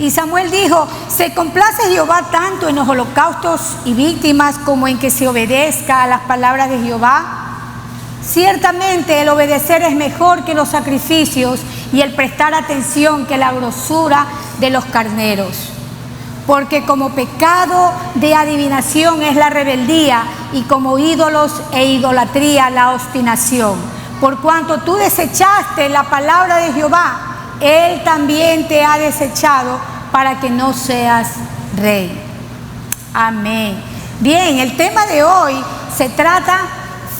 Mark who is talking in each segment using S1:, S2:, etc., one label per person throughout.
S1: Y Samuel dijo: ¿se complace Jehová tanto en los holocaustos y víctimas como en que se obedezca a las palabras de Jehová? Ciertamente el obedecer es mejor que los sacrificios y el prestar atención que la grosura de los carneros. Porque como pecado de adivinación es la rebeldía, y como ídolos e idolatría la obstinación. Por cuanto tú desechaste la palabra de Jehová, Él también te ha desechado para que no seas rey. Amén. Bien, el tema de hoy se trata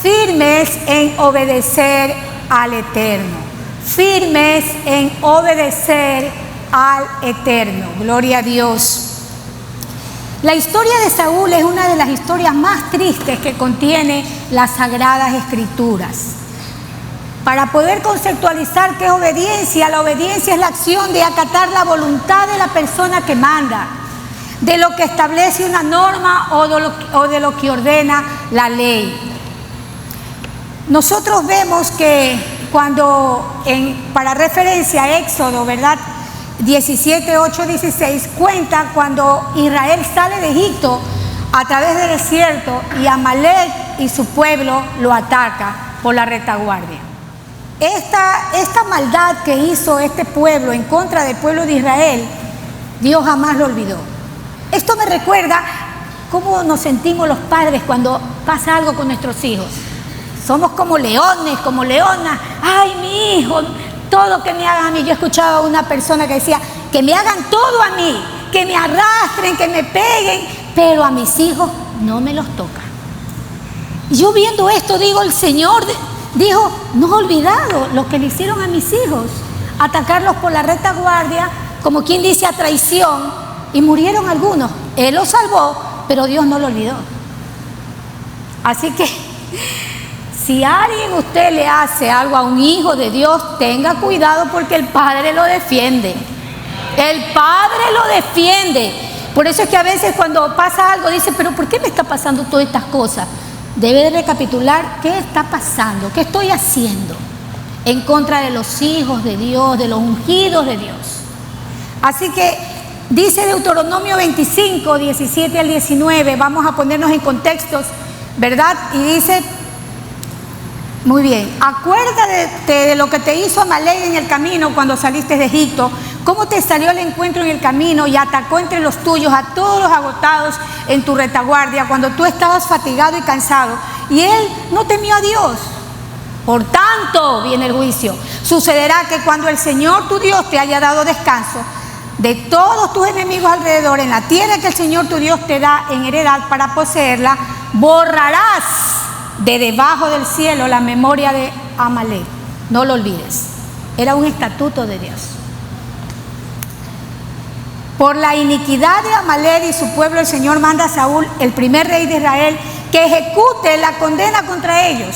S1: firmes en obedecer al Eterno. Firmes en obedecer al Eterno. Gloria a Dios. La historia de Saúl es una de las historias más tristes que contiene las Sagradas Escrituras. Para poder conceptualizar qué es obediencia, la obediencia es la acción de acatar la voluntad de la persona que manda, de lo que establece una norma o de lo que ordena la ley. Nosotros vemos que para referencia a Éxodo, ¿verdad? 17, 8, 16, cuenta cuando Israel sale de Egipto a través del desierto y Amalek y su pueblo lo ataca por la retaguardia. Esta maldad que hizo este pueblo en contra del pueblo de Israel, Dios jamás lo olvidó. Esto me recuerda cómo nos sentimos los padres cuando pasa algo con nuestros hijos. Somos como leones, como leonas. Ay, mi hijo, todo que me hagan a mí. Yo escuchaba a una persona que decía: que me hagan todo a mí, que me arrastren, que me peguen, pero a mis hijos no me los toca. Y yo viendo esto digo, el Señor dijo: no he olvidado lo que le hicieron a mis hijos, atacarlos por la retaguardia, como quien dice, a traición, y murieron algunos. Él los salvó, pero Dios no lo olvidó. Así que si alguien usted le hace algo a un hijo de Dios, tenga cuidado, porque el Padre lo defiende. El Padre lo defiende. Por eso es que a veces cuando pasa algo dice: pero ¿por qué me está pasando todas estas cosas? Debe de recapitular qué está pasando, qué estoy haciendo en contra de los hijos de Dios, de los ungidos de Dios. Así que dice Deuteronomio 25, 17 al 19, vamos a ponernos en contextos, ¿verdad? Y dice: muy bien, acuérdate de lo que te hizo Amalek en el camino cuando saliste de Egipto, cómo te salió al encuentro en el camino y atacó entre los tuyos a todos los agotados en tu retaguardia cuando tú estabas fatigado y cansado, y él no temió a Dios. Por tanto, viene el juicio. Sucederá que cuando el Señor tu Dios te haya dado descanso de todos tus enemigos alrededor en la tierra que el Señor tu Dios te da en heredad para poseerla, borrarás de debajo del cielo la memoria de Amalek. No lo olvides. Era un estatuto de Dios. Por la iniquidad de Amalek y su pueblo, el Señor manda a Saúl, el primer rey de Israel, que ejecute la condena contra ellos.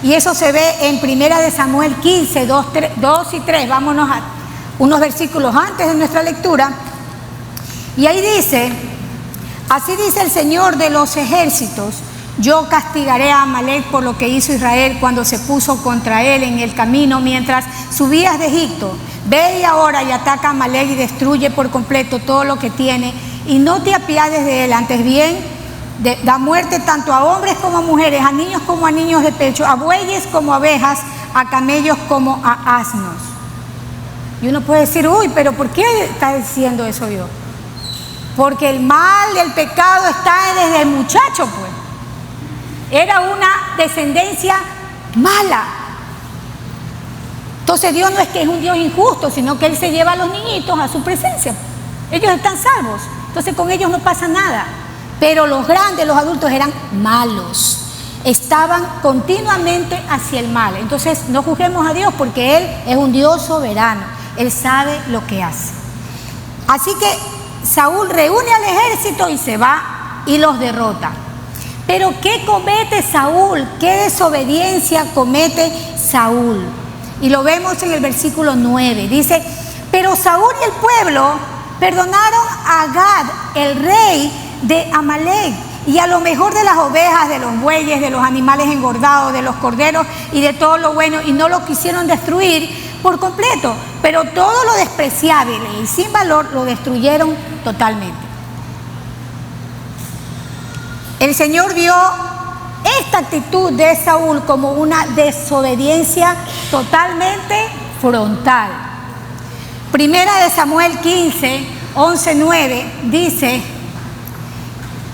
S1: Y eso se ve en 1 Samuel 15, 2 y 3. Vámonos a unos versículos antes de nuestra lectura. Y ahí dice: así dice el Señor de los ejércitos: yo castigaré a Amalek por lo que hizo Israel cuando se puso contra él en el camino mientras subías de Egipto. Ve y ahora y ataca a Amalek y destruye por completo todo lo que tiene, y no te apiades de él, antes bien da muerte tanto a hombres como a mujeres, a niños como a niños de pecho, a bueyes como a ovejas, a camellos como a asnos. Y uno puede decir: uy, pero ¿por qué está diciendo eso Dios? Porque el mal, el pecado está desde el muchacho, pues. Era una descendencia mala. Entonces Dios no es que es un Dios injusto, sino que Él se lleva a los niñitos a su presencia. Ellos están salvos, entonces con ellos no pasa nada. Pero los grandes, los adultos, eran malos. Estaban continuamente hacia el mal. Entonces no juzguemos a Dios, porque Él es un Dios soberano. Él sabe lo que hace. Así que Saúl reúne al ejército y se va y los derrota. Pero ¿qué comete Saúl? ¿Qué desobediencia comete Saúl? Y lo vemos en el versículo 9. Dice: pero Saúl y el pueblo perdonaron a Gad, el rey de Amalek, y a lo mejor de las ovejas, de los bueyes, de los animales engordados, de los corderos y de todo lo bueno, y no lo quisieron destruir por completo. pero todo lo despreciable y sin valor lo destruyeron totalmente. El Señor vio esta actitud de Saúl como una desobediencia totalmente frontal. Primera de Samuel 15, 11, 9 dice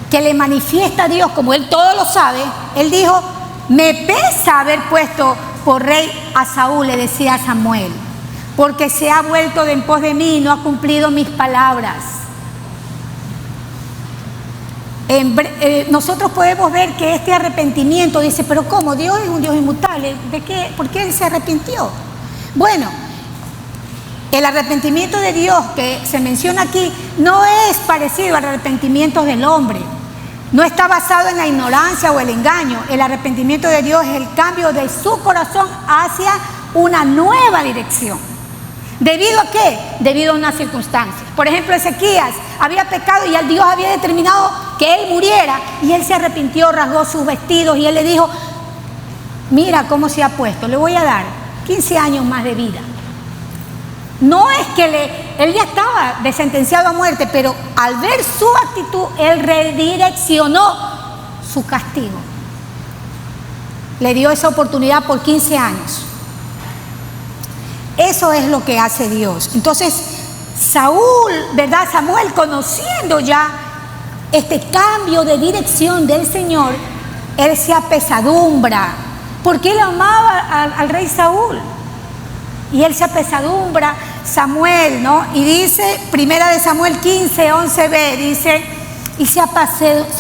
S1: que le manifiesta a Dios, como él todo lo sabe. Él dijo: me pesa haber puesto por rey a Saúl, le decía a Samuel, porque se ha vuelto de en pos de mí y no ha cumplido mis palabras. Nosotros podemos ver que este arrepentimiento, dice, pero ¿cómo? Dios es un Dios inmutable. ¿De qué? ¿Por qué él se arrepintió? Bueno, el arrepentimiento de Dios que se menciona aquí no es parecido al arrepentimiento del hombre. No está basado en la ignorancia o el engaño. El arrepentimiento de Dios es el cambio de su corazón hacia una nueva dirección. ¿Debido a qué? Debido a unas circunstancias. Por ejemplo, Ezequías había pecado y Dios había determinado que él muriera, y él se arrepintió, rasgó sus vestidos y él le dijo: mira cómo se ha puesto, le voy a dar 15 años más de vida. No es que él ya estaba sentenciado a muerte, pero al ver su actitud, él redireccionó su castigo. Le dio esa oportunidad por 15 años. Eso es lo que hace Dios. Entonces, Saúl, ¿verdad? Samuel, conociendo ya este cambio de dirección del Señor, él se apesadumbra, porque él amaba al rey Saúl. Y él se apesadumbra, Samuel, ¿no? Y dice, primera de Samuel 15, 11b, dice: y se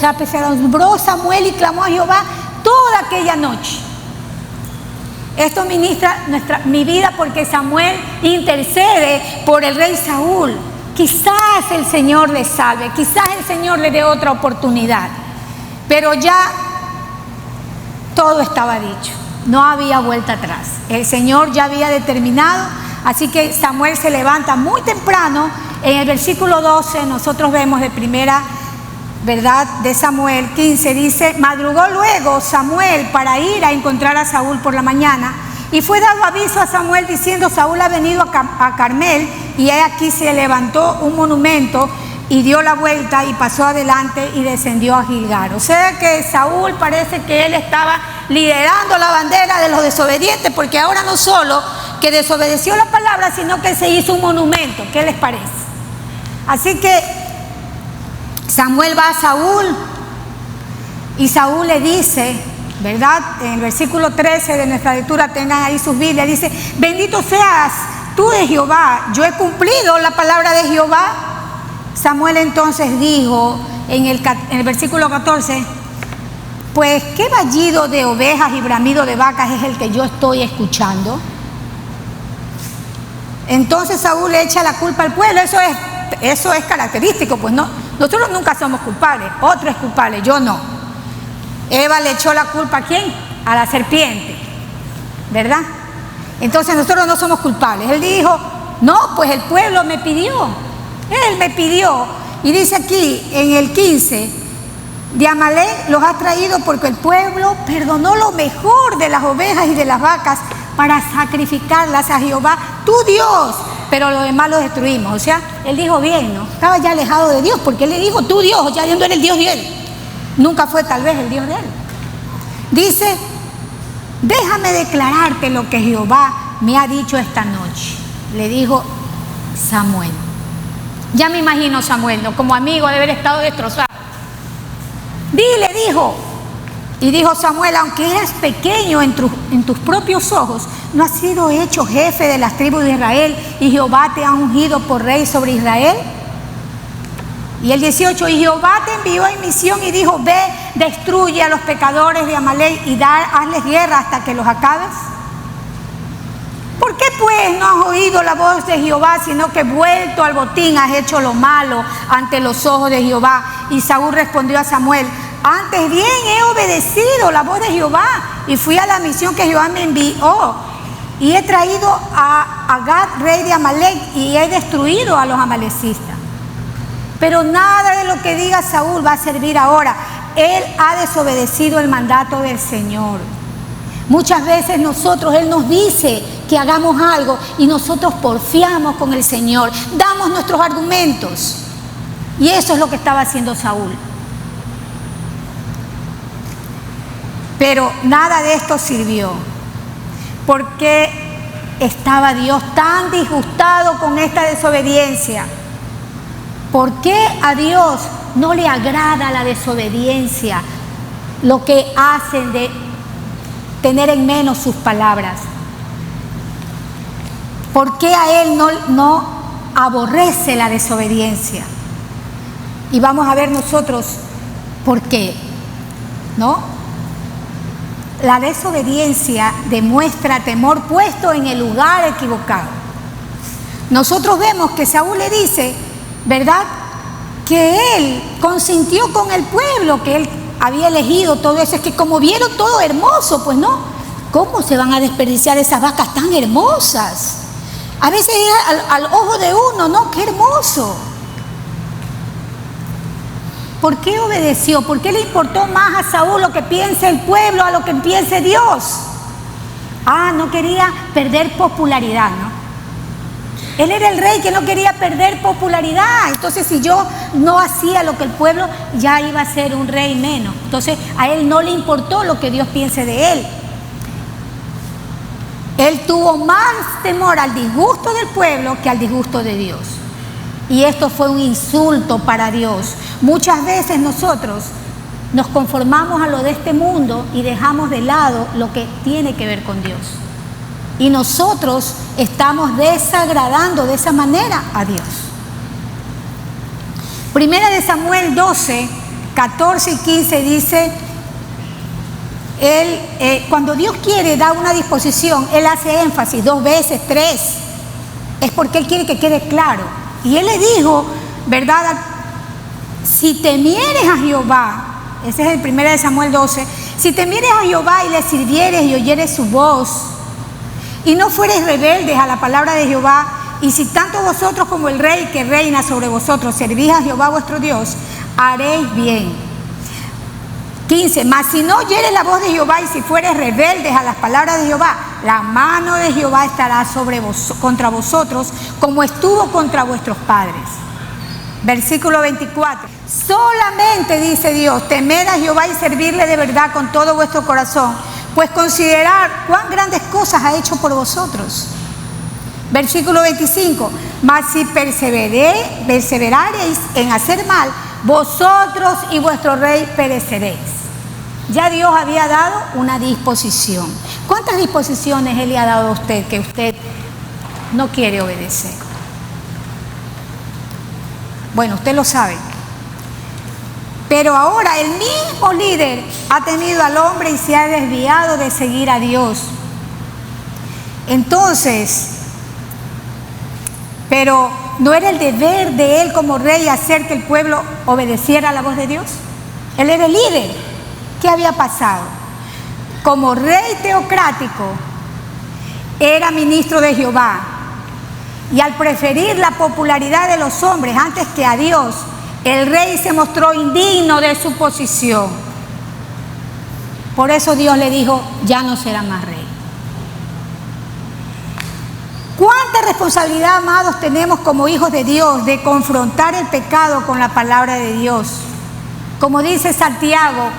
S1: apesadumbró Samuel y clamó a Jehová toda aquella noche. Esto ministra mi vida, porque Samuel intercede por el rey Saúl. Quizás el Señor le salve, quizás el Señor le dé otra oportunidad, pero ya todo estaba dicho, no había vuelta atrás. El Señor ya había determinado, así que Samuel se levanta muy temprano. En el versículo 12 nosotros vemos de primera, ¿verdad?, de Samuel 15, dice: madrugó luego Samuel para ir a encontrar a Saúl por la mañana, y fue dado aviso a Samuel diciendo: Saúl ha venido a Carmel, y he aquí se levantó un monumento, y dio la vuelta y pasó adelante y descendió a Gilgal. O sea que Saúl parece que él estaba liderando la bandera de los desobedientes, porque ahora no solo que desobedeció la palabra, sino que se hizo un monumento. ¿Qué les parece? Así que Samuel va a Saúl, y Saúl le dice, ¿verdad? En el versículo 13 de nuestra lectura, tengan ahí sus Biblias, dice: bendito seas tú de Jehová, yo he cumplido la palabra de Jehová. Samuel entonces dijo en el versículo 14: pues qué vallido de ovejas y bramido de vacas es el que yo estoy escuchando. Entonces Saúl le echa la culpa al pueblo. Eso es característico, pues no, nosotros nunca somos culpables, otro es culpable, yo no. Eva le echó la culpa ¿a quién? A la serpiente, ¿verdad? Entonces nosotros no somos culpables. Él dijo: no, pues el pueblo me pidió, él me pidió. Y dice aquí en el 15: de Amalek los has traído porque el pueblo perdonó lo mejor de las ovejas y de las vacas para sacrificarlas a Jehová tu Dios, pero lo demás lo destruimos. O sea, él dijo bien, ¿no? Estaba ya alejado de Dios, porque él le dijo: tu Dios, ya no era el Dios de él, nunca fue tal vez el Dios de él. Dice: déjame declararte lo que Jehová me ha dicho esta noche, le dijo Samuel. Ya me imagino Samuel, ¿no?, como amigo de haber estado destrozado. Dile, dijo. Y dijo Samuel: aunque eras pequeño en tus propios ojos, ¿no has sido hecho jefe de las tribus de Israel, y Jehová te ha ungido por rey sobre Israel? Y el 18: y Jehová te envió en misión y dijo: ve, destruye a los pecadores de Amalek y hazles guerra hasta que los acabes. ¿Por qué pues no has oído la voz de Jehová, sino que vuelto al botín has hecho lo malo ante los ojos de Jehová? Y Saúl respondió a Samuel: antes bien he obedecido la voz de Jehová y fui a la misión que Jehová me envió, y he traído a Agag, rey de Amalek, y he destruido a los amalecistas. Pero nada de lo que diga Saúl va a servir ahora. Él ha desobedecido el mandato del Señor. Muchas veces él nos dice que hagamos algo y nosotros porfiamos con el Señor, damos nuestros argumentos. Y eso es lo que estaba haciendo Saúl. Pero nada de esto sirvió, porque estaba Dios tan disgustado con esta desobediencia. ¿Por qué a Dios no le agrada la desobediencia? Lo que hacen de tener en menos sus palabras. ¿Por qué a Él no aborrece la desobediencia? Y vamos a ver nosotros por qué, ¿no? La desobediencia demuestra temor puesto en el lugar equivocado. Nosotros vemos que Saúl le dice, ¿verdad?, que él consintió con el pueblo, que él había elegido todo eso. Es que como vieron todo hermoso, pues no, ¿cómo se van a desperdiciar esas vacas tan hermosas? A veces al ojo de uno, ¿no? ¡Qué hermoso! ¿Por qué obedeció? ¿Por qué le importó más a Saúl lo que piense el pueblo a lo que piense Dios? No quería perder popularidad, ¿no? Él era el rey que no quería perder popularidad. Entonces, si yo no hacía lo que el pueblo, ya iba a ser un rey menos. Entonces, a él no le importó lo que Dios piense de él. Él tuvo más temor al disgusto del pueblo que al disgusto de Dios. Y esto fue un insulto para Dios. Muchas veces nosotros nos conformamos a lo de este mundo y dejamos de lado lo que tiene que ver con Dios. Y nosotros estamos desagradando de esa manera a Dios. Primera de Samuel 12, 14 y 15 dice, cuando Dios quiere dar una disposición, Él hace énfasis 2 veces, 3. Es porque Él quiere que quede claro. Y Él le dijo, ¿verdad?, si temieres a Jehová, ese es el 1 de Samuel 12, si temieres a Jehová y le sirvieres y oyeres su voz, y no fueres rebeldes a la palabra de Jehová, y si tanto vosotros como el rey que reina sobre vosotros servís a Jehová vuestro Dios, haréis bien. 15, mas si no oyeres la voz de Jehová y si fueres rebeldes a las palabras de Jehová, la mano de Jehová estará contra vosotros como estuvo contra vuestros padres. Versículo 24. Solamente, dice Dios, temed a Jehová y servirle de verdad con todo vuestro corazón, pues considerad cuán grandes cosas ha hecho por vosotros. Versículo 25. Mas si perseverareis en hacer mal, vosotros y vuestro rey pereceréis. Ya Dios había dado una disposición. ¿Cuántas disposiciones Él le ha dado a usted que usted no quiere obedecer? Bueno, usted lo sabe. Pero ahora el mismo líder ha tenido al hombre y se ha desviado de seguir a Dios. Entonces, pero ¿no era el deber de él como rey hacer que el pueblo obedeciera a la voz de Dios? Él era el líder. ¿Qué había pasado? Como rey teocrático, era ministro de Jehová. Y al preferir la popularidad de los hombres antes que a Dios, el rey se mostró indigno de su posición. Por eso Dios le dijo, ya no será más rey. ¿Cuánta responsabilidad, amados, tenemos como hijos de Dios de confrontar el pecado con la palabra de Dios? Como dice Santiago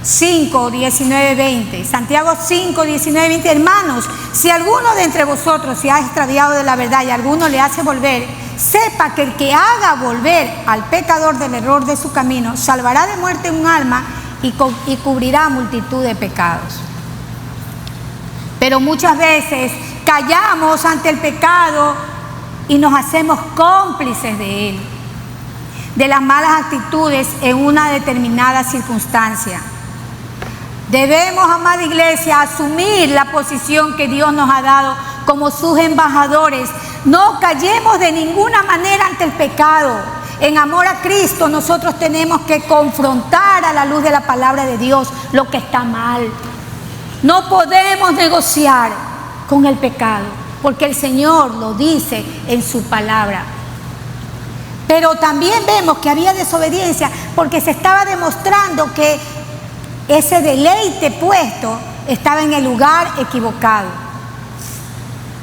S1: 5, 19, 20. Santiago 5, 19, 20. Hermanos, si alguno de entre vosotros se ha extraviado de la verdad y alguno le hace volver, sepa que el que haga volver al pecador del error de su camino, salvará de muerte un alma y cubrirá multitud de pecados. Pero muchas veces callamos ante el pecado y nos hacemos cómplices de él, de las malas actitudes en una determinada circunstancia. Debemos, amada iglesia, asumir la posición que Dios nos ha dado como sus embajadores. No callemos de ninguna manera ante el pecado. En amor a Cristo nosotros tenemos que confrontar a la luz de la palabra de Dios lo que está mal. No podemos negociar con el pecado, porque el Señor lo dice en su palabra. Pero también vemos que había desobediencia porque se estaba demostrando que ese deleite puesto estaba en el lugar equivocado.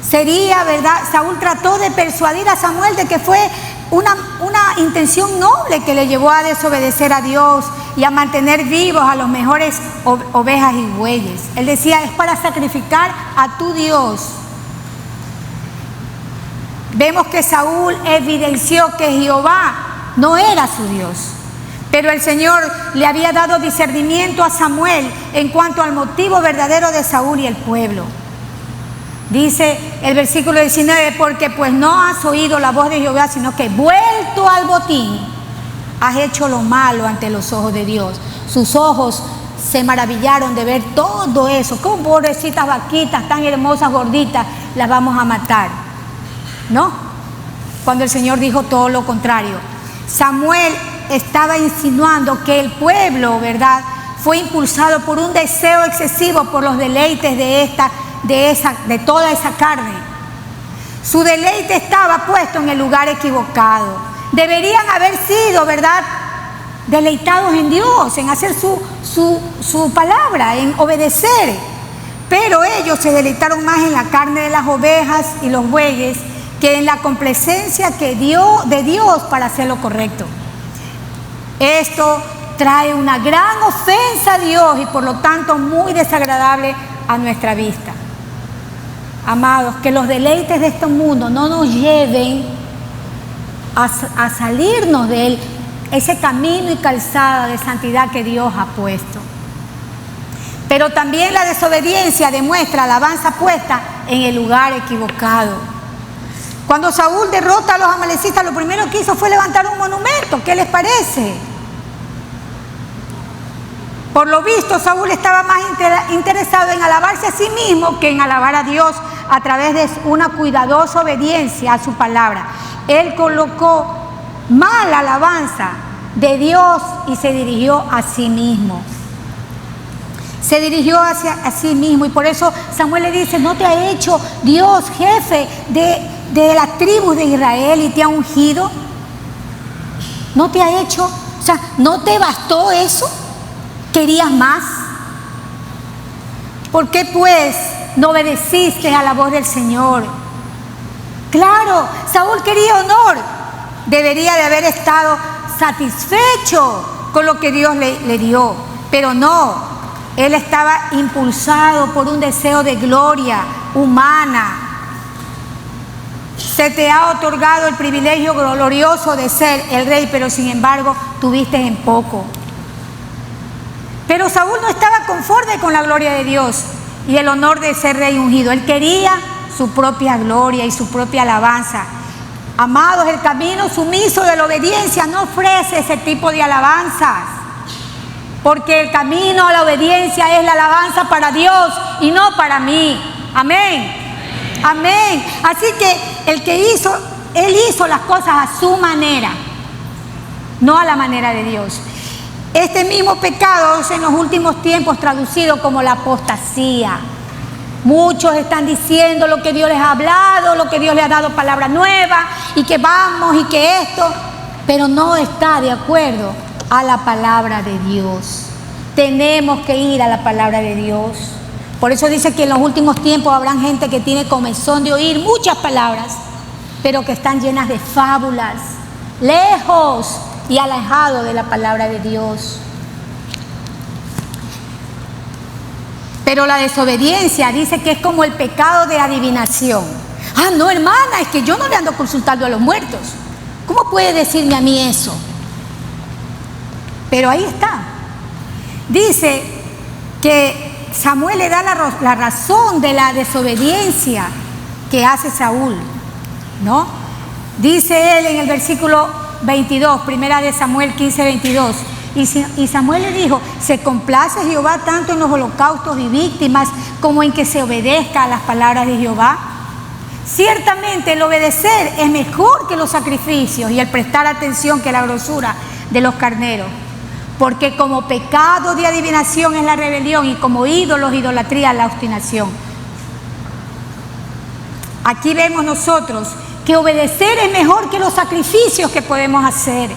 S1: Sería, ¿verdad? Saúl trató de persuadir a Samuel de que fue una intención noble que le llevó a desobedecer a Dios y a mantener vivos a los mejores ovejas y bueyes. Él decía, es para sacrificar a tu Dios. Vemos que Saúl evidenció que Jehová no era su Dios, pero el Señor le había dado discernimiento a Samuel en cuanto al motivo verdadero de Saúl y el pueblo. Dice el versículo 19, porque pues no has oído la voz de Jehová, sino que vuelto al botín, has hecho lo malo ante los ojos de Dios. Sus ojos se maravillaron de ver todo eso. Como pobrecitas vaquitas tan hermosas, gorditas, las vamos a matar. ¿No? Cuando el Señor dijo todo lo contrario. Samuel estaba insinuando que el pueblo, ¿verdad?, fue impulsado por un deseo excesivo por los deleites de toda esa carne. Su deleite estaba puesto en el lugar equivocado. Deberían haber sido, ¿verdad?, deleitados en Dios, en hacer su palabra, en obedecer. Pero ellos se deleitaron más en la carne de las ovejas y los bueyes que en la complacencia de Dios para hacer lo correcto. Esto trae una gran ofensa a Dios y por lo tanto muy desagradable a nuestra vista. Amados, que los deleites de este mundo no nos lleven a salirnos de ese camino y calzada de santidad que Dios ha puesto. Pero también la desobediencia demuestra alabanza puesta en el lugar equivocado. Cuando Saúl derrota a los amalecitas, lo primero que hizo fue levantar un monumento. ¿Qué les parece? Por lo visto, Saúl estaba más interesado en alabarse a sí mismo que en alabar a Dios a través de una cuidadosa obediencia a su palabra. Él colocó mal la alabanza de Dios y se dirigió a sí mismo. Se dirigió hacia sí mismo y por eso Samuel le dice, ¿no te ha hecho Dios jefe de la tribu de Israel y te ha ungido? ¿No te ha hecho? O sea, ¿no te bastó eso? ¿Querías más? ¿Por qué pues no obedeciste a la voz del Señor? Claro, Saúl quería honor. Debería de haber estado satisfecho con lo que Dios le dio, pero no. Él estaba impulsado por un deseo de gloria humana. Se te ha otorgado el privilegio glorioso de ser el rey, pero sin embargo tuviste en poco. Pero Saúl no estaba conforme con la gloria de Dios y el honor de ser rey ungido. Él quería su propia gloria y su propia alabanza. Amados, el camino sumiso de la obediencia no ofrece ese tipo de alabanzas, porque el camino a la obediencia es la alabanza para Dios y no para mí. Amén. Amén. Así que él hizo las cosas a su manera, no a la manera de Dios. Este mismo pecado es en los últimos tiempos traducido como la apostasía. Muchos están diciendo lo que Dios les ha hablado, lo que Dios les ha dado palabra nueva y que vamos y que esto, pero no está de acuerdo a la palabra de Dios. Tenemos que ir a la palabra de Dios. Por eso dice que en los últimos tiempos habrán gente que tiene comezón de oír muchas palabras, pero que están llenas de fábulas, lejos y alejado de la palabra de Dios. Pero la desobediencia dice que es como el pecado de adivinación. Ah, no, hermana, es que yo no le ando consultando a los muertos. ¿Cómo puede decirme a mí eso? Pero ahí está. Dice que Samuel le da la razón de la desobediencia que hace Saúl, ¿no? Dice él en el versículo 22, primera de Samuel 15, 22. Y Samuel le dijo, ¿se complace Jehová tanto en los holocaustos y víctimas como en que se obedezca a las palabras de Jehová? Ciertamente el obedecer es mejor que los sacrificios y el prestar atención que la grosura de los carneros. Porque como pecado de adivinación es la rebelión y como ídolos, idolatría, la obstinación. Aquí vemos nosotros que obedecer es mejor que los sacrificios que podemos hacer.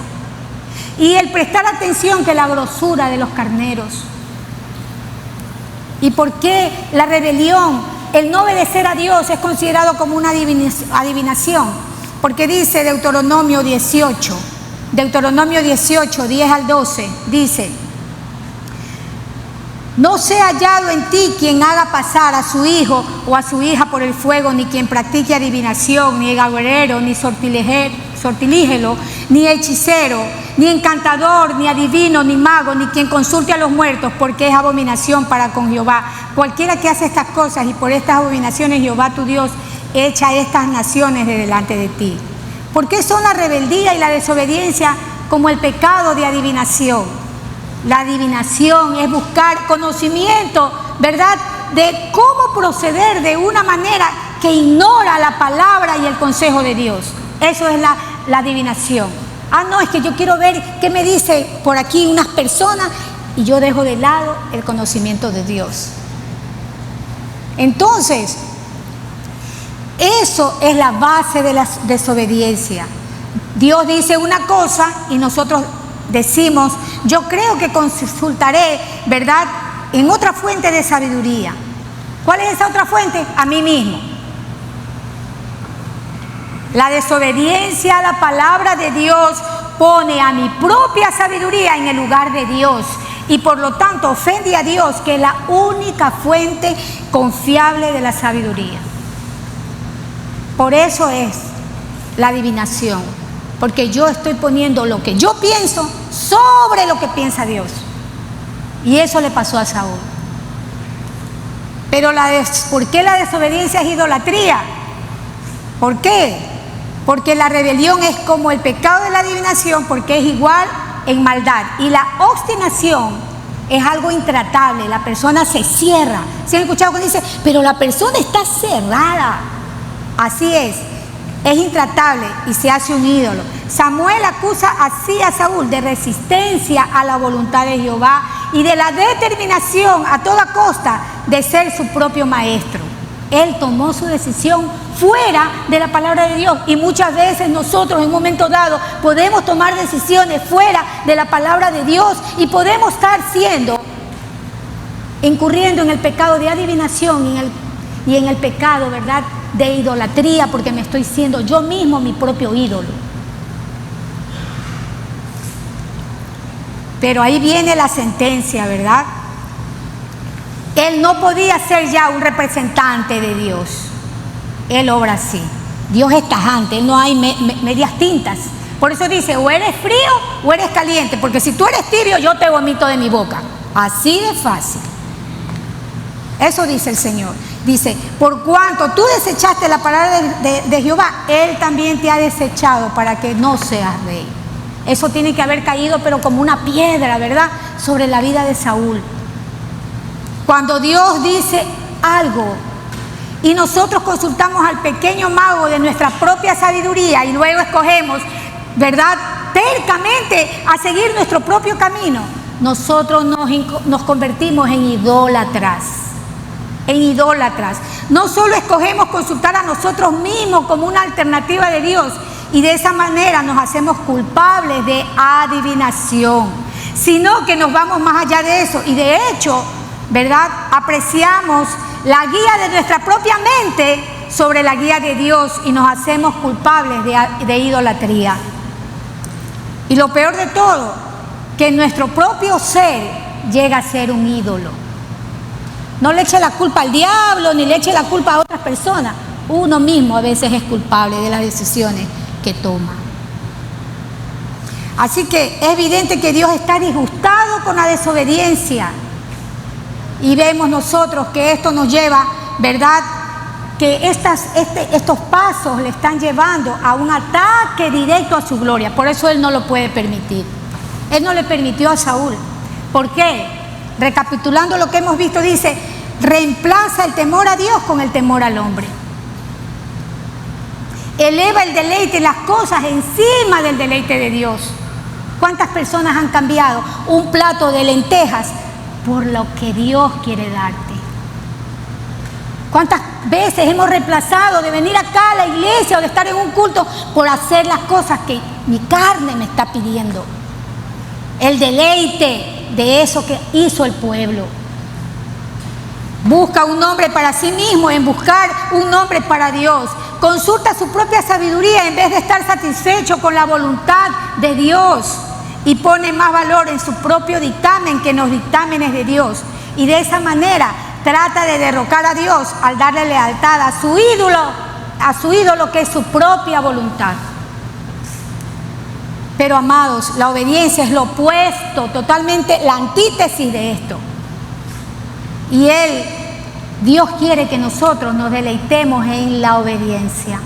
S1: Y el prestar atención que la grosura de los carneros. ¿Y por qué la rebelión el no obedecer a Dios es considerado como una adivinación, porque dice Deuteronomio 18, 10 al 12, dice: no sea hallado en ti quien haga pasar a su hijo o a su hija por el fuego, ni quien practique adivinación, ni agorero, ni sortilígelo, ni hechicero, ni encantador, ni adivino, ni mago, ni quien consulte a los muertos, porque es abominación para con Jehová. Cualquiera que hace estas cosas, y por estas abominaciones Jehová tu Dios echa estas naciones de delante de ti. ¿Por qué son la rebeldía y la desobediencia como el pecado de adivinación? La adivinación es buscar conocimiento, ¿verdad?, de cómo proceder de una manera que ignora la palabra y el consejo de Dios. Eso es la adivinación. Ah, no, es que yo quiero ver qué me dice por aquí unas personas y yo dejo de lado el conocimiento de Dios. Entonces, eso es la base de la desobediencia. Dios dice una cosa y nosotros decimos: yo creo que consultaré, ¿verdad?, en otra fuente de sabiduría. ¿Cuál es esa otra fuente? A mí mismo. La desobediencia a la palabra de Dios pone a mi propia sabiduría en el lugar de Dios y por lo tanto ofende a Dios, que es la única fuente confiable de la sabiduría. Por eso es la adivinación, porque yo estoy poniendo lo que yo pienso sobre lo que piensa Dios. Y eso le pasó a Saúl. Pero ¿por qué la desobediencia es idolatría? ¿Por qué? Porque la rebelión es como el pecado de la adivinación, porque es igual en maldad. Y la obstinación es algo intratable. La persona se cierra. ¿Se han escuchado cuando dice, pero la persona está cerrada? Así es intratable y se hace un ídolo. Samuel acusa así a Saúl de resistencia a la voluntad de Jehová y de la determinación a toda costa de ser su propio maestro. Él tomó su decisión fuera de la palabra de Dios, y muchas veces nosotros en un momento dado podemos tomar decisiones fuera de la palabra de Dios y podemos estar incurriendo en el pecado de adivinación y en el pecado, ¿verdad?, de idolatría, porque me estoy siendo yo mismo mi propio ídolo. Pero ahí viene la sentencia, ¿verdad? Él no podía ser ya un representante de Dios. Él obra así. Dios es tajante, no hay medias tintas. Por eso dice, o eres frío o eres caliente, porque si tú eres tibio, yo te vomito de mi boca. Así de fácil. Eso dice el Señor. Dice, por cuanto tú desechaste la palabra de Jehová, Él también te ha desechado para que no seas rey. Eso tiene que haber caído, pero como una piedra, ¿verdad?, sobre la vida de Saúl. Cuando Dios dice algo y nosotros consultamos al pequeño mago de nuestra propia sabiduría y luego escogemos, ¿verdad?, tercamente a seguir nuestro propio camino, nosotros nos convertimos en idólatras. No solo escogemos consultar a nosotros mismos como una alternativa de Dios, y de esa manera nos hacemos culpables de adivinación, sino que nos vamos más allá de eso y de hecho, ¿verdad?, apreciamos la guía de nuestra propia mente sobre la guía de Dios y nos hacemos culpables de idolatría. Y lo peor de todo, que nuestro propio ser llega a ser un ídolo. No le eche la culpa al diablo ni le eche la culpa a otras personas. Uno mismo a veces es culpable de las decisiones que toma. Así que es evidente que Dios está disgustado con la desobediencia. Y vemos nosotros que esto nos lleva, ¿verdad?, que estos pasos le están llevando a un ataque directo a su gloria. Por eso Él no lo puede permitir. Él no le permitió a Saúl. ¿Por qué? Recapitulando lo que hemos visto, dice, reemplaza el temor a Dios con el temor al hombre. Eleva el deleite en las cosas encima del deleite de Dios. ¿Cuántas personas han cambiado un plato de lentejas por lo que Dios quiere darte? ¿Cuántas veces hemos reemplazado de venir acá a la iglesia o de estar en un culto por hacer las cosas que mi carne me está pidiendo? El deleite de eso que hizo el pueblo. Busca un nombre para sí mismo en buscar un nombre para Dios. Consulta su propia sabiduría en vez de estar satisfecho con la voluntad de Dios. Y pone más valor en su propio dictamen que en los dictámenes de Dios. Y de esa manera trata de derrocar a Dios al darle lealtad a su ídolo que es su propia voluntad. Pero amados, la obediencia es lo opuesto, totalmente la antítesis de esto. Y Dios quiere que nosotros nos deleitemos en la obediencia.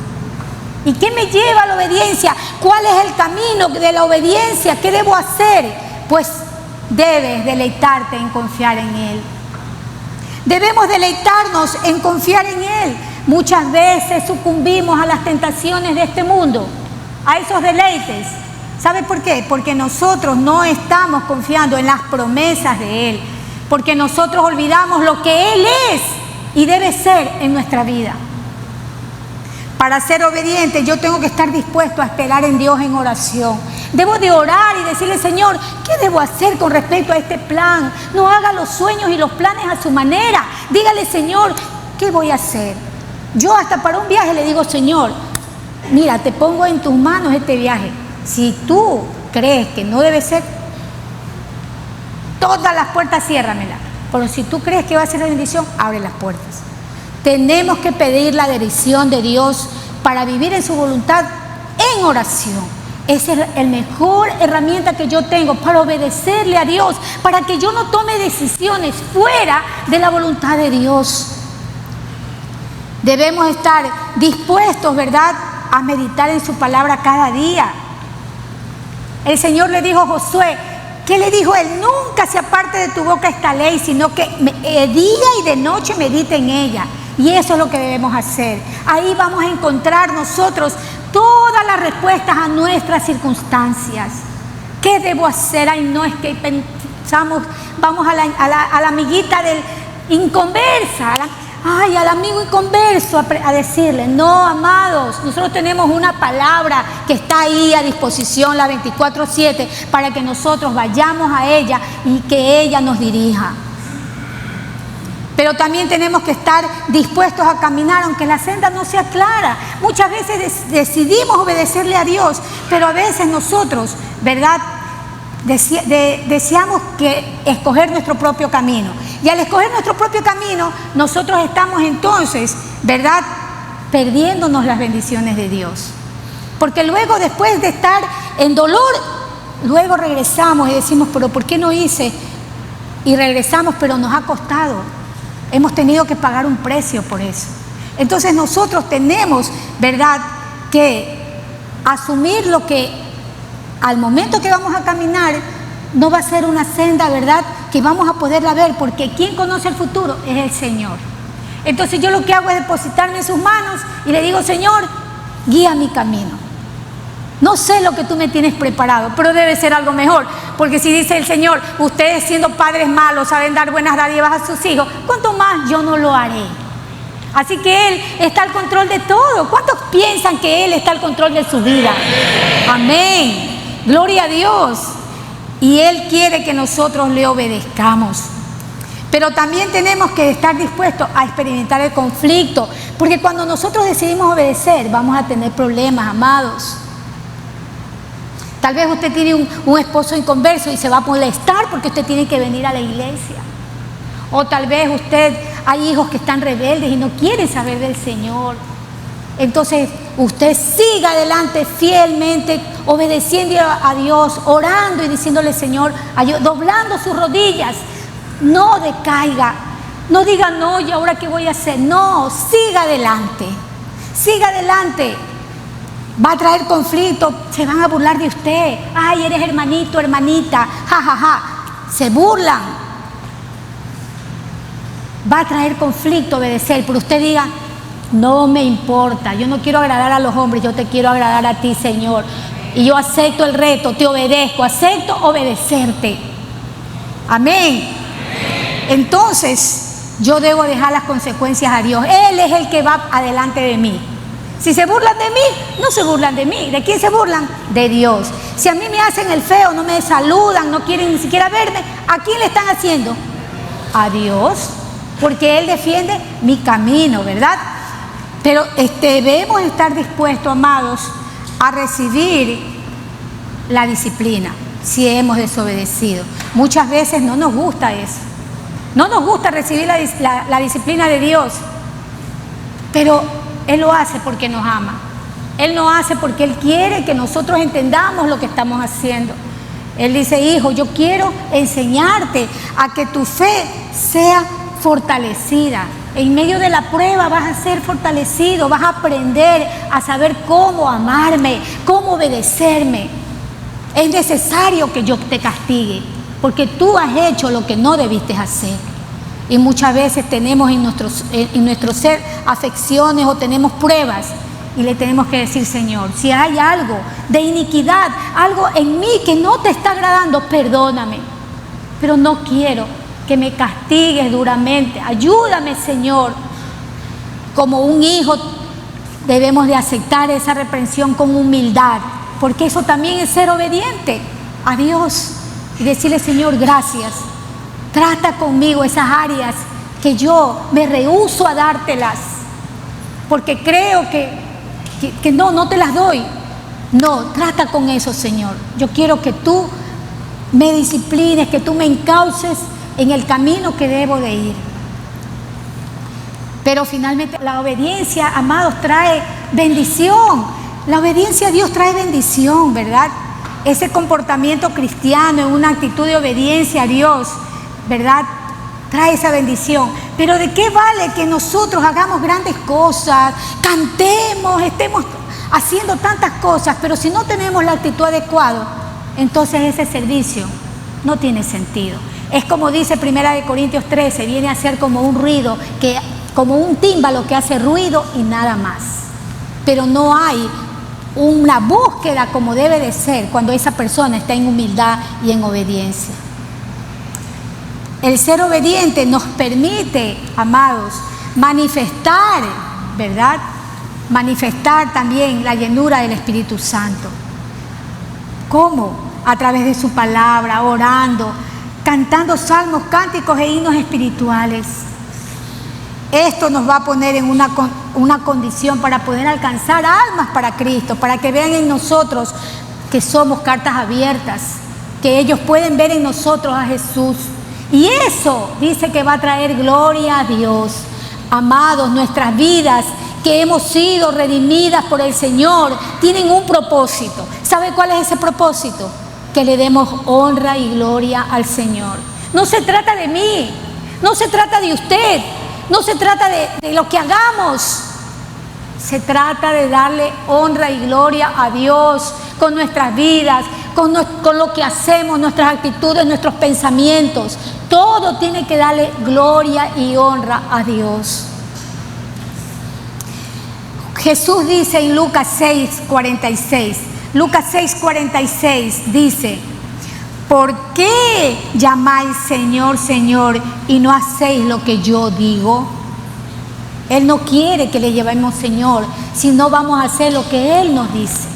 S1: ¿Y qué me lleva a la obediencia? ¿Cuál es el camino de la obediencia? ¿Qué debo hacer? Pues debes deleitarte en confiar en Él. Debemos deleitarnos en confiar en Él. Muchas veces sucumbimos a las tentaciones de este mundo, a esos deleites. ¿Sabe por qué? Porque nosotros no estamos confiando en las promesas de Él. Porque nosotros olvidamos lo que Él es y debe ser en nuestra vida. Para ser obediente yo tengo que estar dispuesto a esperar en Dios en oración. Debo de orar y decirle: Señor, ¿qué debo hacer con respecto a este plan? No haga los sueños y los planes a su manera. Dígale: Señor, ¿qué voy a hacer? Yo hasta para un viaje le digo: Señor, mira, te pongo en tus manos este viaje. Si tú crees que no debe ser, todas las puertas ciérramelas. Pero si tú crees que va a ser la bendición, abre las puertas. Tenemos que pedir la dirección de Dios para vivir en su voluntad en oración. Esa es la mejor herramienta que yo tengo para obedecerle a Dios, para que yo no tome decisiones fuera de la voluntad de Dios. Debemos estar dispuestos, ¿verdad?, a meditar en su palabra cada día. El Señor le dijo a Josué, ¿qué le dijo él? Nunca se aparte de tu boca esta ley, sino que día y de noche medite en ella. Y eso es lo que debemos hacer. Ahí vamos a encontrar nosotros todas las respuestas a nuestras circunstancias. ¿Qué debo hacer? Ay, no, es que pensamos, vamos a la amiguita del inconversa, al amigo inconverso a decirle: no, amados, nosotros tenemos una palabra que está ahí a disposición, la 24/7, para que nosotros vayamos a ella y que ella nos dirija. Pero también tenemos que estar dispuestos a caminar aunque la senda no sea clara. Muchas veces decidimos obedecerle a Dios, pero a veces nosotros, ¿verdad?, deseamos escoger nuestro propio camino. Y al escoger nuestro propio camino, nosotros estamos entonces, ¿verdad?, perdiéndonos las bendiciones de Dios. Porque luego, después de estar en dolor, luego regresamos y decimos: pero ¿por qué no hice? Y regresamos, pero nos ha costado. Hemos tenido que pagar un precio por eso. Entonces nosotros tenemos, ¿verdad?, que asumir lo que al momento que vamos a caminar no va a ser una senda, ¿verdad?, que vamos a poderla ver, porque quien conoce el futuro es el Señor. Entonces yo lo que hago es depositarme en sus manos y le digo: Señor, guía mi camino. No sé lo que tú me tienes preparado, pero debe ser algo mejor. Porque si dice el Señor: ustedes siendo padres malos saben dar buenas dádivas a sus hijos, ¿cuánto más yo no lo haré? Así que Él está al control de todo. ¿Cuántos piensan que Él está al control de su vida? Amén. Gloria a Dios. Y Él quiere que nosotros le obedezcamos. Pero también tenemos que estar dispuestos a experimentar el conflicto. Porque cuando nosotros decidimos obedecer, vamos a tener problemas, amados. Tal vez usted tiene un esposo inconverso y se va a molestar porque usted tiene que venir a la iglesia. O tal vez hay hijos que están rebeldes y no quieren saber del Señor. Entonces usted siga adelante fielmente, obedeciendo a Dios, orando y diciéndole: Señor, doblando sus rodillas. No decaiga, no diga: no, ¿y ahora qué voy a hacer? No, siga adelante, siga adelante. Va a traer conflicto, se van a burlar de usted. Ay, eres hermanito, hermanita, ja. Se burlan. Va a traer conflicto obedecer, pero usted diga: no me importa, yo no quiero agradar a los hombres, yo te quiero agradar a ti, Señor. Y yo acepto el reto, te obedezco, acepto obedecerte. Amén. Entonces, yo debo dejar las consecuencias a Dios. Él es el que va adelante de mí. Si se burlan de mí, no se burlan de mí. ¿De quién se burlan? De Dios. Si a mí me hacen el feo, no me saludan, no quieren ni siquiera verme, ¿a quién le están haciendo? A Dios. porque Él defiende mi camino, ¿verdad? Pero debemos estar dispuestos, amados, a recibir la disciplina si hemos desobedecido. Muchas veces no nos gusta eso. No nos gusta recibir la disciplina de Dios, pero Él lo hace porque nos ama. Él lo hace porque Él quiere que nosotros entendamos lo que estamos haciendo. Él dice: hijo, yo quiero enseñarte a que tu fe sea fortalecida. En medio de la prueba vas a ser fortalecido, vas a aprender a saber cómo amarme, cómo obedecerme. Es necesario que yo te castigue, porque tú has hecho lo que no debiste hacer. Y muchas veces tenemos en nuestro ser afecciones o tenemos pruebas, y le tenemos que decir: Señor, si hay algo de iniquidad, algo en mí que no te está agradando, perdóname, pero no quiero que me castigues duramente. Ayúdame, Señor. Como un hijo debemos de aceptar esa reprensión con humildad, porque eso también es ser obediente a Dios y decirle: Señor, gracias, trata conmigo esas áreas que yo me rehúso a dártelas, porque creo que no te las doy. No, trata con eso, Señor. Yo quiero que tú me disciplines, que tú me encauces en el camino que debo de ir. Pero finalmente la obediencia, amados, trae bendición. La obediencia a Dios trae bendición, ¿verdad? Ese comportamiento cristiano, en una actitud de obediencia a Dios, ¿verdad?, trae esa bendición. Pero ¿de qué vale que nosotros hagamos grandes cosas, cantemos, estemos haciendo tantas cosas, pero si no tenemos la actitud adecuada, entonces ese servicio no tiene sentido? Es como dice 1 Corintios 13, viene a ser como un ruido, como un tímbalo que hace ruido y nada más. Pero no hay una búsqueda como debe de ser cuando esa persona está en humildad y en obediencia. El ser obediente nos permite, amados, manifestar, ¿verdad? Manifestar también la llenura del Espíritu Santo. ¿Cómo? A través de su palabra, orando, cantando salmos, cánticos e himnos espirituales. Esto nos va a poner en una condición para poder alcanzar almas para Cristo, para que vean en nosotros que somos cartas abiertas, que ellos pueden ver en nosotros a Jesús. Y eso dice que va a traer gloria a Dios. Amados, nuestras vidas que hemos sido redimidas por el Señor tienen un propósito. ¿Sabe cuál es ese propósito? Que le demos honra y gloria al Señor. No se trata de mí, no se trata de usted, no se trata de lo que hagamos. Se trata de darle honra y gloria a Dios con nuestras vidas, con lo que hacemos, nuestras actitudes, nuestros pensamientos. Todo tiene que darle gloria y honra a Dios. Jesús dice en Lucas 6:46, Lucas 6:46 dice: ¿por qué llamáis Señor, Señor y no hacéis lo que yo digo? Él no quiere que le llevemos Señor, sino vamos a hacer lo que Él nos dice.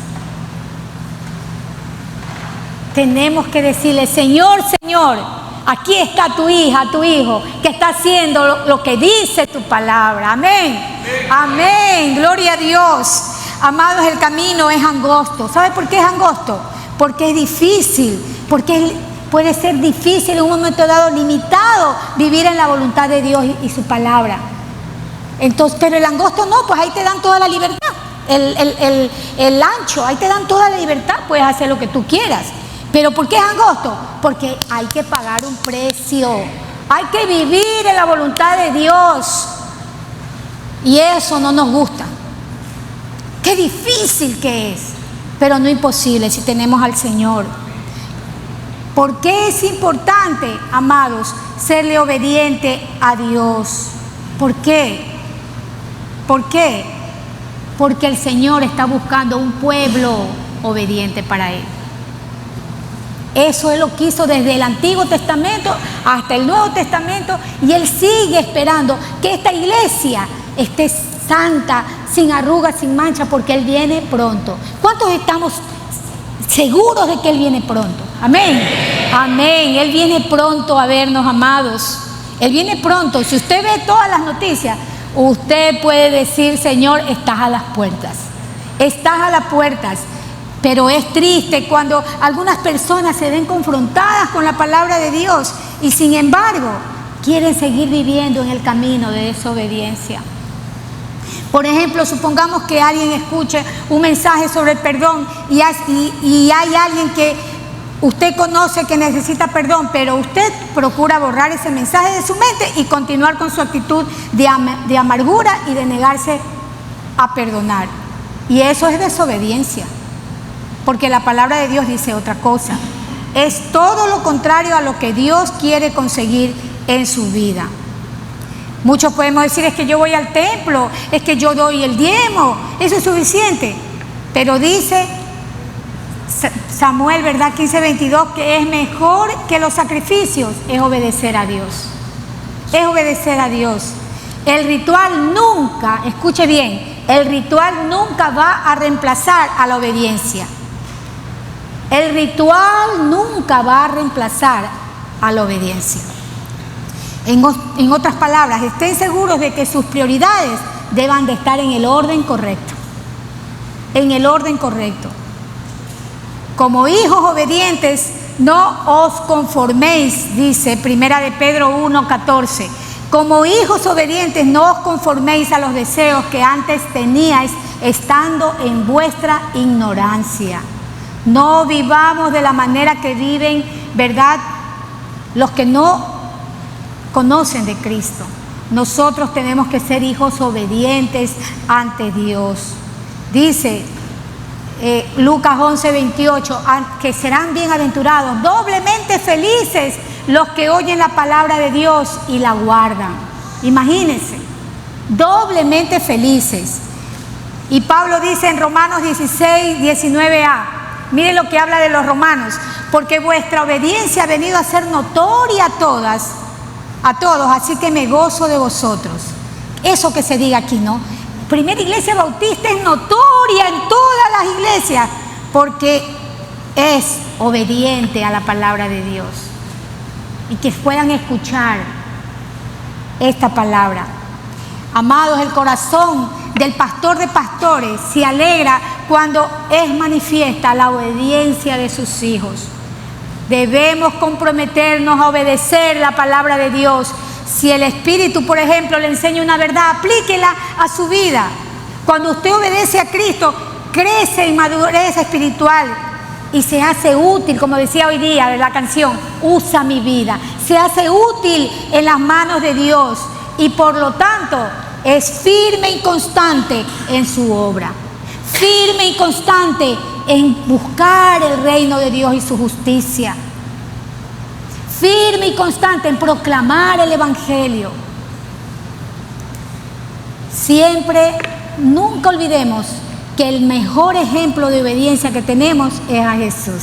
S1: Tenemos que decirle: Señor, Señor, aquí está tu hija, tu hijo, que está haciendo lo que dice tu palabra. Amén. Amén. Gloria a Dios. Amados, el camino es angosto. ¿Sabe por qué es angosto? Porque es difícil, porque puede ser difícil en un momento dado, limitado, vivir en la voluntad de Dios y su palabra. Entonces, pero el angosto no, pues ahí te dan toda la libertad. El ancho, ahí te dan toda la libertad, puedes hacer lo que tú quieras. ¿Pero por qué es angosto? Porque hay que pagar un precio. Hay que vivir en la voluntad de Dios. Y eso no nos gusta. Qué difícil que es, pero no imposible si tenemos al Señor. ¿Por qué es importante, amados, serle obediente a Dios? ¿Por qué? ¿Por qué? Porque el Señor está buscando un pueblo obediente para Él. Eso Él lo quiso desde el Antiguo Testamento hasta el Nuevo Testamento, y Él sigue esperando que esta iglesia esté santa, sin arrugas, sin mancha, porque Él viene pronto. ¿Cuántos estamos seguros de que Él viene pronto? Amén. Amén. Él viene pronto a vernos, amados. Él viene pronto. Si usted ve todas las noticias, usted puede decir, Señor, estás a las puertas. Estás a las puertas. Pero es triste cuando algunas personas se ven confrontadas con la palabra de Dios y sin embargo quieren seguir viviendo en el camino de desobediencia. Por ejemplo, supongamos que alguien escuche un mensaje sobre el perdón y hay alguien que usted conoce que necesita perdón, pero usted procura borrar ese mensaje de su mente y continuar con su actitud de amargura y de negarse a perdonar. Y eso es desobediencia, porque la palabra de Dios dice otra cosa. Es todo lo contrario a lo que Dios quiere conseguir en su vida. Muchos podemos decir, es que yo voy al templo, es que yo doy el diezmo, eso es suficiente. Pero dice Samuel, ¿verdad? 15:22, que es mejor que los sacrificios, es obedecer a Dios. Es obedecer a Dios. El ritual nunca, escuche bien, el ritual nunca va a reemplazar a la obediencia. El ritual nunca va a reemplazar a la obediencia. En otras palabras, estén seguros de que sus prioridades deban de estar en el orden correcto. En el orden correcto. Como hijos obedientes, no os conforméis, dice Primera de Pedro 1:14. Como hijos obedientes, no os conforméis a los deseos que antes teníais estando en vuestra ignorancia. No vivamos de la manera que viven, ¿verdad?, los que no conocen de Cristo. Nosotros tenemos que ser hijos obedientes ante Dios. Dice Lucas 11:28, que serán bienaventurados, doblemente felices los que oyen la palabra de Dios y la guardan. Imagínense, doblemente felices. Y Pablo dice en Romanos 16:19a, miren lo que habla de los romanos: porque vuestra obediencia ha venido a ser notoria a todos, así que me gozo de vosotros. Eso que se diga aquí, ¿no? Primera Iglesia Bautista es notoria en todas las iglesias porque es obediente a la palabra de Dios. Y que puedan escuchar esta palabra. Amados, el corazón del pastor de pastores se alegra cuando es manifiesta la obediencia de sus hijos. Debemos comprometernos a obedecer la palabra de Dios. Si el Espíritu, por ejemplo, le enseña una verdad, aplíquela a su vida. Cuando usted obedece a Cristo, crece en madurez espiritual y se hace útil, como decía hoy día de la canción, usa mi vida. Se hace útil en las manos de Dios y por lo tanto es firme y constante en su obra. Firme y constante en buscar el reino de Dios y su justicia. Firme y constante en proclamar el Evangelio. Siempre, nunca olvidemos que el mejor ejemplo de obediencia que tenemos es a Jesús.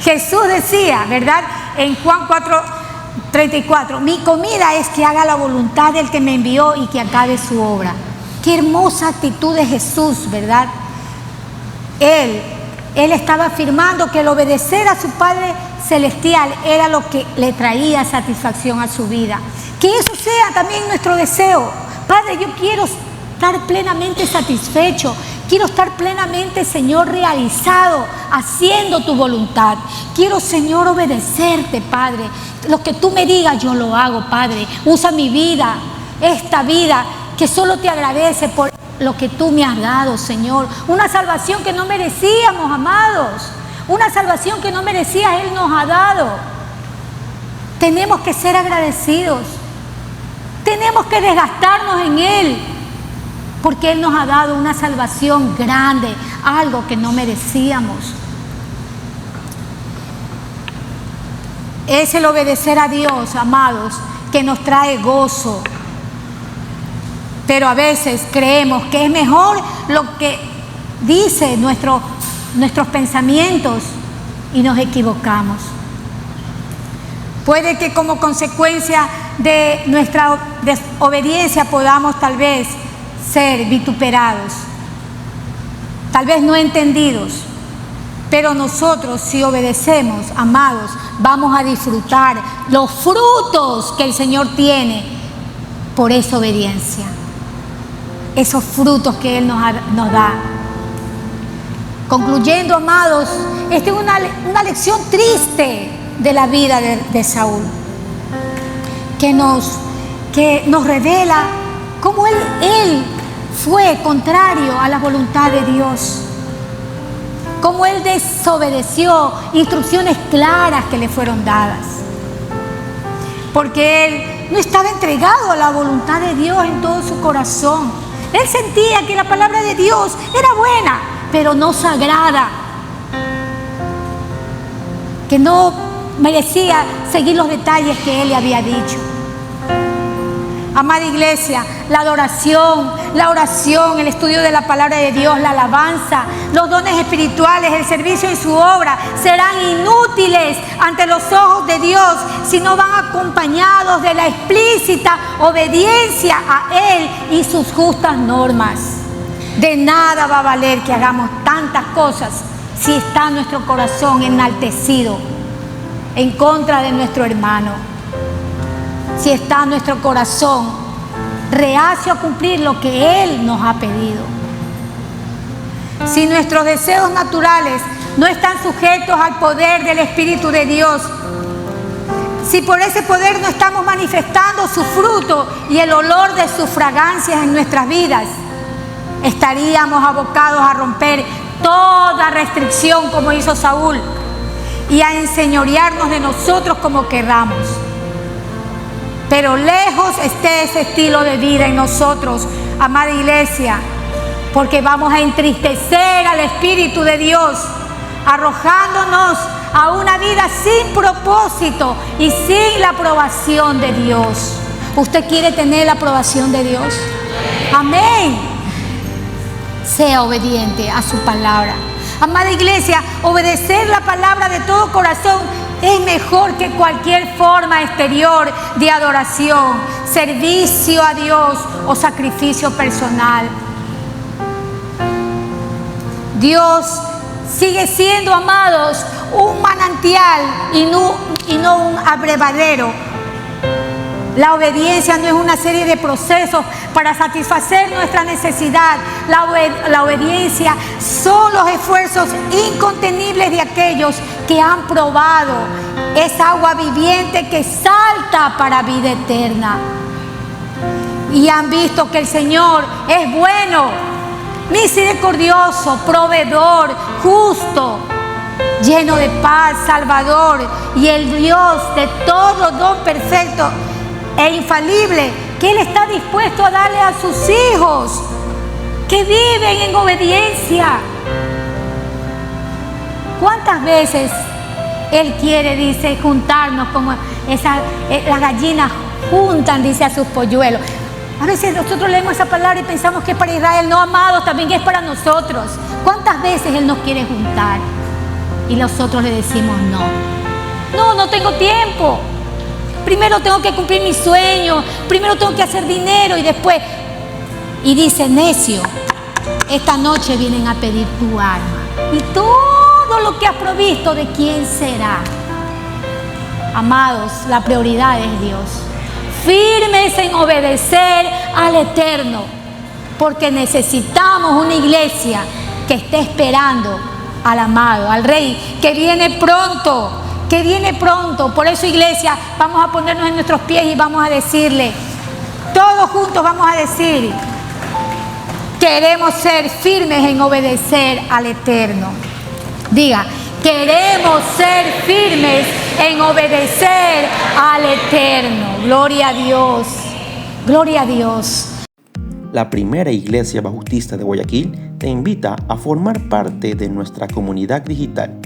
S1: Jesús decía, ¿verdad?, en Juan 4:34, mi comida es que haga la voluntad del que me envió y que acabe su obra. Qué hermosa actitud de Jesús, ¿verdad? Él estaba afirmando que el obedecer a su Padre Celestial era lo que le traía satisfacción a su vida. Que eso sea también nuestro deseo. Padre, yo quiero estar plenamente satisfecho. Quiero estar plenamente, Señor, realizado haciendo tu voluntad. Quiero, Señor, obedecerte, Padre. Lo que tú me digas, yo lo hago, Padre. Usa mi vida, esta vida que solo te agradece por lo que tú me has dado, Señor. Una salvación que no merecíamos, amados. Una salvación que no merecía, Él nos ha dado. Tenemos que ser agradecidos. Tenemos que desgastarnos en Él, porque Él nos ha dado una salvación grande, algo que no merecíamos. Es el obedecer a Dios, amados, que nos trae gozo. Pero a veces creemos que es mejor lo que dice nuestros pensamientos y nos equivocamos. Puede que como consecuencia de nuestra desobediencia podamos tal vez ser vituperados, tal vez no entendidos, Pero nosotros, si obedecemos, amados, vamos a disfrutar los frutos que el Señor tiene por esa obediencia. Esos frutos que Él nos da. Concluyendo, amados, esta es una lección triste de la vida de Saúl, que nos revela cómo él fue contrario a la voluntad de Dios, cómo él desobedeció instrucciones claras que le fueron dadas, porque él no estaba entregado a la voluntad de Dios en todo su corazón. Él sentía que la palabra de Dios era buena, pero no sagrada, que no merecía seguir los detalles que él le había dicho. Amada iglesia, la oración, el estudio de la palabra de Dios, la alabanza, los dones espirituales, el servicio en su obra serán inútiles ante los ojos de Dios si no van acompañados de la explícita obediencia a Él y sus justas normas. De nada va a valer que hagamos tantas cosas si está nuestro corazón enaltecido en contra de nuestro hermano. Si está nuestro corazón reacio a cumplir lo que Él nos ha pedido. Si nuestros deseos naturales no están sujetos al poder del Espíritu de Dios, si por ese poder no estamos manifestando su fruto y el olor de sus fragancias en nuestras vidas, estaríamos abocados a romper toda restricción como hizo Saúl y a enseñorearnos de nosotros como querramos. Pero lejos esté ese estilo de vida en nosotros, amada iglesia, porque vamos a entristecer al Espíritu de Dios, arrojándonos a una vida sin propósito y sin la aprobación de Dios. ¿Usted quiere tener la aprobación de Dios? Amén. Sea obediente a su palabra. Amada iglesia, obedecer la palabra de todo corazón es mejor que cualquier forma exterior de adoración, servicio a Dios o sacrificio personal. Dios sigue siendo, amados, un manantial y no un abrevadero. La obediencia no es una serie de procesos para satisfacer nuestra necesidad. La obediencia son los esfuerzos incontenibles de aquellos que han probado esa agua viviente que salta para vida eterna. Y han visto que el Señor es bueno, misericordioso, proveedor, justo, lleno de paz, salvador y el Dios de todo don perfecto e infalible, que Él está dispuesto a darle a sus hijos que viven en obediencia. ¿Cuántas veces Él quiere, dice, juntarnos como las gallinas juntan, dice, a sus polluelos? A veces nosotros leemos esa palabra y pensamos que es para Israel. No, amados, también es para nosotros. ¿Cuántas veces Él nos quiere juntar y nosotros le decimos no tengo tiempo? Primero tengo que cumplir mis sueños, primero tengo que hacer dinero y después. Y dice, necio, esta noche vienen a pedir tu alma. Y todo lo que has provisto, ¿de quién será? Amados, la prioridad es Dios. Firmes en obedecer al Eterno, porque necesitamos una iglesia que esté esperando al amado, al Rey, que viene pronto. Que viene pronto. Por eso, iglesia, vamos a ponernos en nuestros pies y vamos a decirle, todos juntos vamos a decir, queremos ser firmes en obedecer al Eterno. Diga, queremos ser firmes en obedecer al Eterno. Gloria a Dios. Gloria a Dios.
S2: La Primera Iglesia Bautista de Guayaquil te invita a formar parte de nuestra comunidad digital.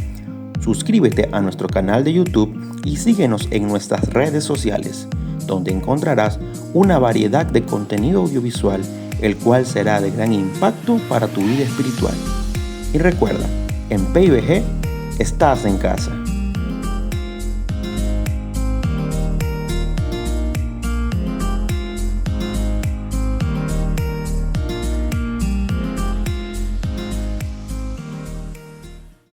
S2: Suscríbete a nuestro canal de YouTube y síguenos en nuestras redes sociales, donde encontrarás una variedad de contenido audiovisual, el cual será de gran impacto para tu vida espiritual. Y recuerda, en PIBG estás en casa.